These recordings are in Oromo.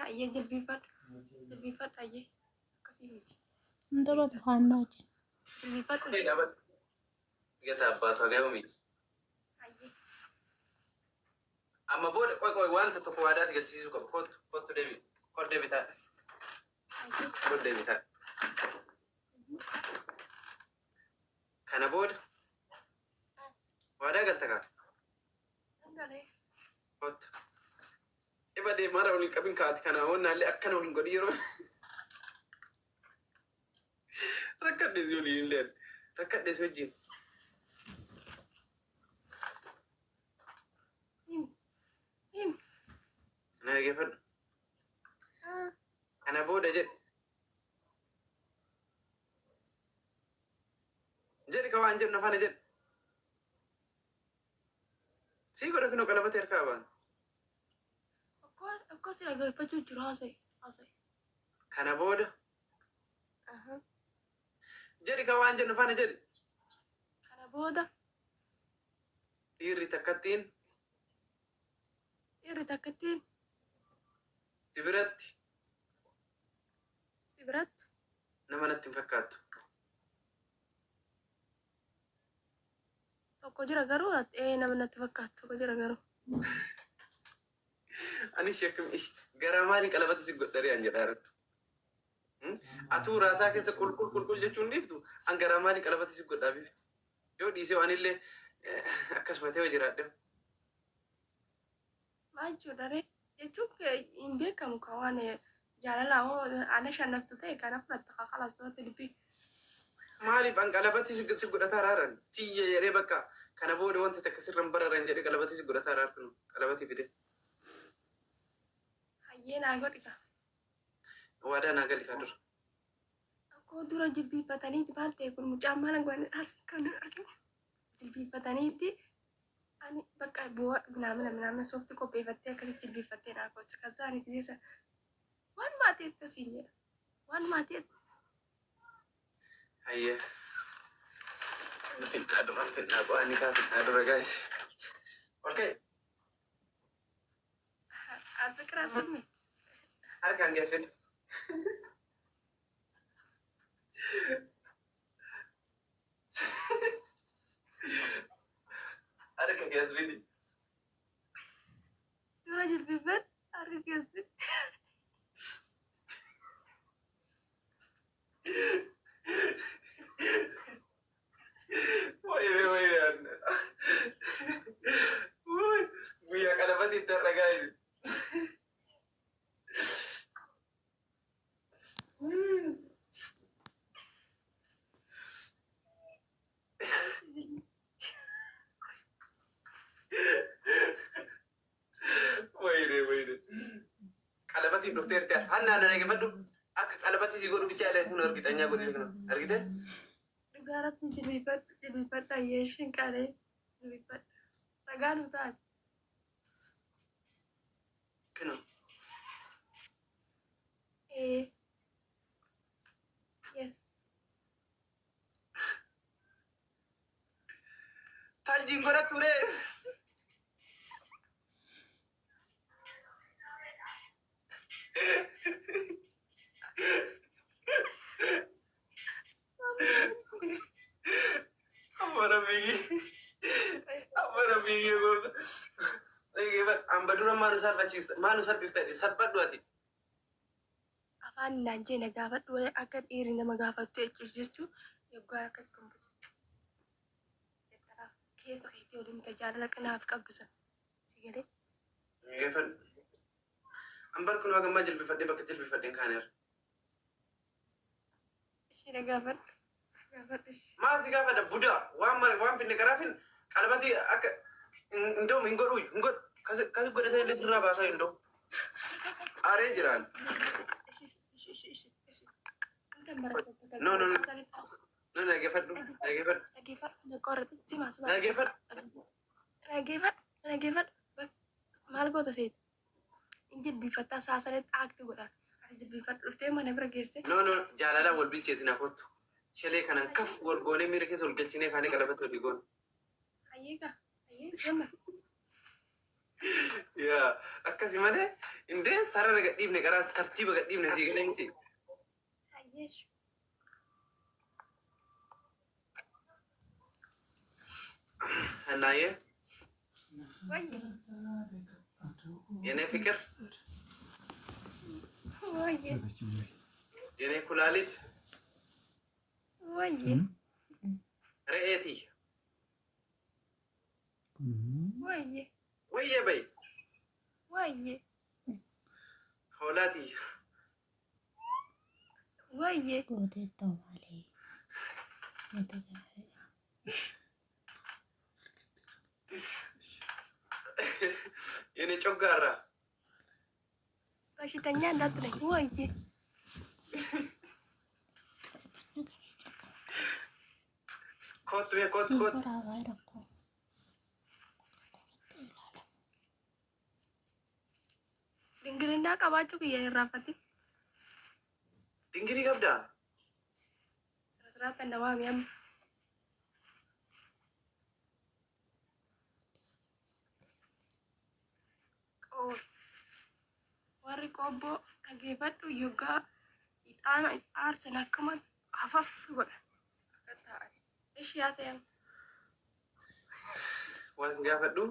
Ayye jilbifat ayye akkasii Anda ba Muhammad? jilbifat Get up, but I go meet. I'm a boy, want to go as get you put to David. What David had? What David had? Can a board? What I got the cat? What? If I did matter only coming cat, can I own a canoe go to Europe? Record this really in there. Record this with you. And I give it. And I bought a jet. Jericho and Jen of a jet. See what I can look at their carbon. Of course, I go for you to Rosy. Can I board? Jericho and Jen of a jet. Can I border? Dear Rita Catin. Irritakatiin. Sibirat. Namanatti fakkaatu. Tokko jira garuu namanatti fakkaatu tokko jira garuu. Ani shakkim gara maali qalabata si godhari an jedha aratu. Atu raasaa keessa qulqul jechuun dhiiftu an gara maali qalabata si godhaa bifti. Yoo dhiisee waan illee akkasuma ta'ee jiraadhe. Jechuudha jechuun hin beekamu kan waan jaalalaa hoo ana shannaftu ta'e kana fudhatta kakalaas ta'utti dubbii. Maaliif an qalabatti si godhataa raaran tiyya jedhee bakka kana booda wanti takka sirran bararan jedhee qalabatti si godhataa raarkunu qalabatti fide. Hayyee naa godhika. Waadaa naa galifaa dura. Akkoo dura jilbiifataniiti maal ta'e kun mucaan maal goone dhaarsa kan jilbiifataniiti. Ani bakka bu'aa namna soofti qopheeffattee akkasitti jilbiifattee naa gocha kan isaanii keessa waan maatii akkasiin jedha waan maatii. Hayyee. Nuti kaaduraan fidnaa qo'anii kaafidnaa dura gaa'is. Okay. Adda kiraatan miti. Harkaan geessu. Harka geessu. Dura jilbiifat harka geessu. Guyyaa qalabatti itti har'a gaa'is. Qalabatti dhufteerti hanna ana dhaggeeffadhu akka qalabatti si godhu bicha illee kun argitanya godhee kana argite. Dhugaaratti jilbiifadha yeeshin qalee jilbiifadha ragaa nu taate. Kino. Yes. Taljin godhatu ture. Amara bigi goda. Ambadura manu sarfifta sarfadhu ati. Afaan naanjee na gaafadhu akka dhiirri nama gaafattu jechuun yoggaa akkas kan bulchu. Keessa keetii waliin tajaajila kanaaf qabdu sana. Si galee? Geeffadhu. Ambar kun waa gammaa jilbifadhee bakka jilbifadheen kaaneera. Ishee na gaafadhu. Maasi gaafadha budaa waan finne karaafin qalabatti akka indoo hin godhu kasi godhatee illee sirraa baasaa indoo. Aaree jiraan. No, nageeffadhu. Maal goota seeti? Jilbiifattaa saasanitti aakti godhaan. Jilbiifadhu dhuftee mana bira geesse. No, jaalala wal bilcheessinaa kottu. Shalee kanan kaf wal goonee miira keessa wal galchinee kaanee qalabatti walii goonu. Hayyeegaa, hayyee gamma. yaa akkasi malee indeen sarara gadhiifne karaa tartiiba gadhiifne sii galee miti. Hannaayyee የኔ ፍቅር የኔ ኩላሊት ርኤቲ ወየ በይ ሆላቲ ጎቴተው ማሌ የኔ ጮጋራ በሽተኛ እንዳትለኝ ወይዬ ኮት ኮት ኮት ድንግልና ቀባችሁ እየራፈት ድንግሊ ገብዳ ስራት እንደማሚያም warri qobboo dhageeffadhu yookaan ixaana aarsan akkuma hafaffi godha akka ta'an ishee haa ta'an waan si gaafadhu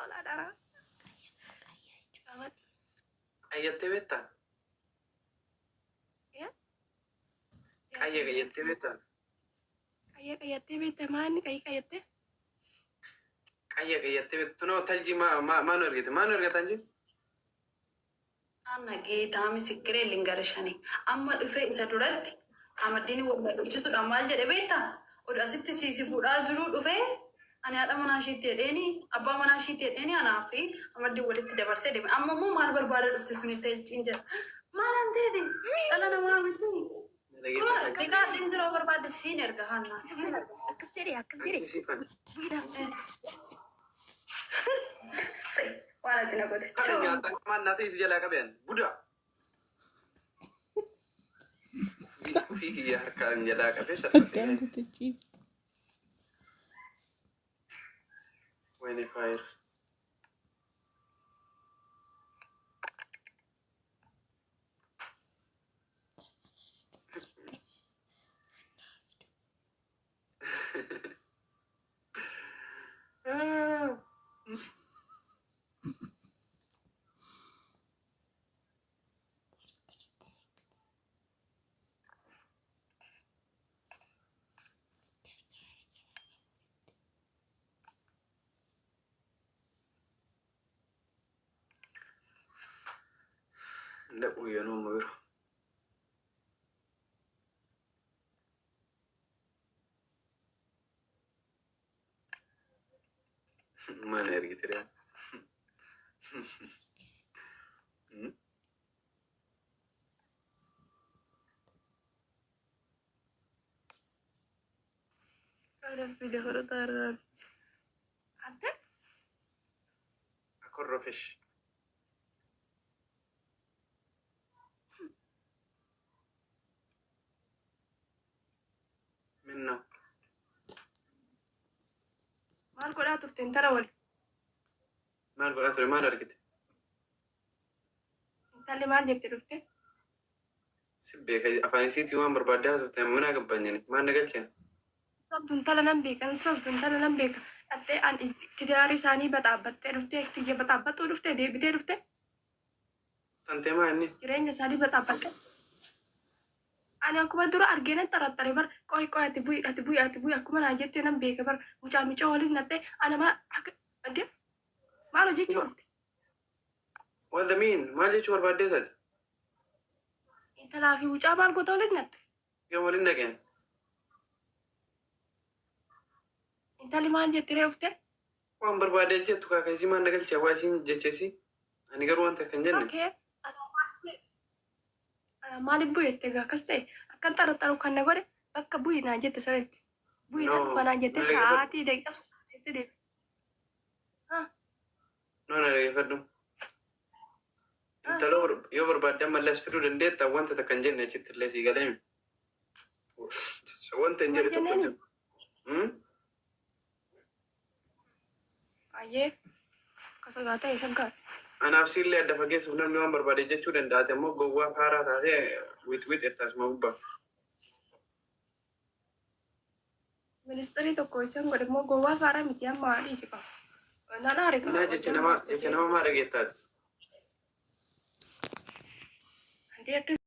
olaadhaa qayyattee beektaa qayyattee beektaa qayyattee beektaa maanni qayyattee qayyattee beektu noo taljii maanu ergatan jiru. Anna geetaa misikiree lingarishanii amma dhufee isa duratti amaddini wal dhichisuudhaan maal jedhe beektaa oduu asitti siisifuudhaa jiruu dhufee ani haadha manaa ishiitti hedheeni abbaa manaa ishiitti hedheeni anaa fi amaddii walitti dabarsee deeme amma immoo maal barbaada dhufte tunitti hin jedha maal an ta'eeti dhala namaa miti xiqqaa dhindiroo barbaadde siin erga hannaa akkas jedhe waan ati na godhe Kan nyaatan maannaa ta'e si jalaa qabeen buda. Ufii kiyya harkaan jalaa qabee salphate. Wayne fire. Ndak uyyanoo muyura. Mana ergite deh. ada video horor ada Aku rofesh. Minna. maal godhaa turteen tara wali Maal godhaa ture maal argite? intalli maal jette dhufte Si beeka afaan isiitii waan barbaaddaa turte mana gabbanyani maal nagalcheen? sobdu intala nan beeka sobdu intala nan beeka dhattee an tidaarii isaanii baxaabbattee dhufte tiyya baxaabbattuu dhufte deebitee dhufte Tantee maa inni? jireenya isaanii baxaabbatte ani akkuma dura argee nan xaraxare bar qoy ati bu'i akkuma naa jettee nan beeka bar mucaa micaa waliin nattee ana maa akka adde maal hojjechuu dhufte What the mean? Maal jechuu barbaaddee taate? intalaa fi mucaa maal goota waliin natte Yoo waliin dhageen? intalli maal jettee dhufte Waan barbaadee jettu kaakaisii maal nagalchee waa isiin jecheesi? Ani garuu wanta kan jenne. okay maaliif bu'eette akkas ta'e akkan xaraxaru kan na godhe bakka bu'i naa jette sirriitti bu'i naa jette sa'aatii daqiiqa jette deebi Noona dhageeffadhu. Intala yoo barbaadde mallas fiduu dandeetta wanta takkan jenne achitti illee sii galee mi? Wanta hin jedhe tokko jiru. baay'ee kasagaata isa gaa. Anaaf siillee adda fageessuuf namni waan barbaade jechuu danda'ate immoo gowwaa faaraa taatee wixwix ettaasuma gubbaa. Ministeerii tokko isin godhe immoo gowwaa faaraa miti amma dhiisi qaba. Naan aare qaba. Naa jecha nama maa dhageettaati. Andi akka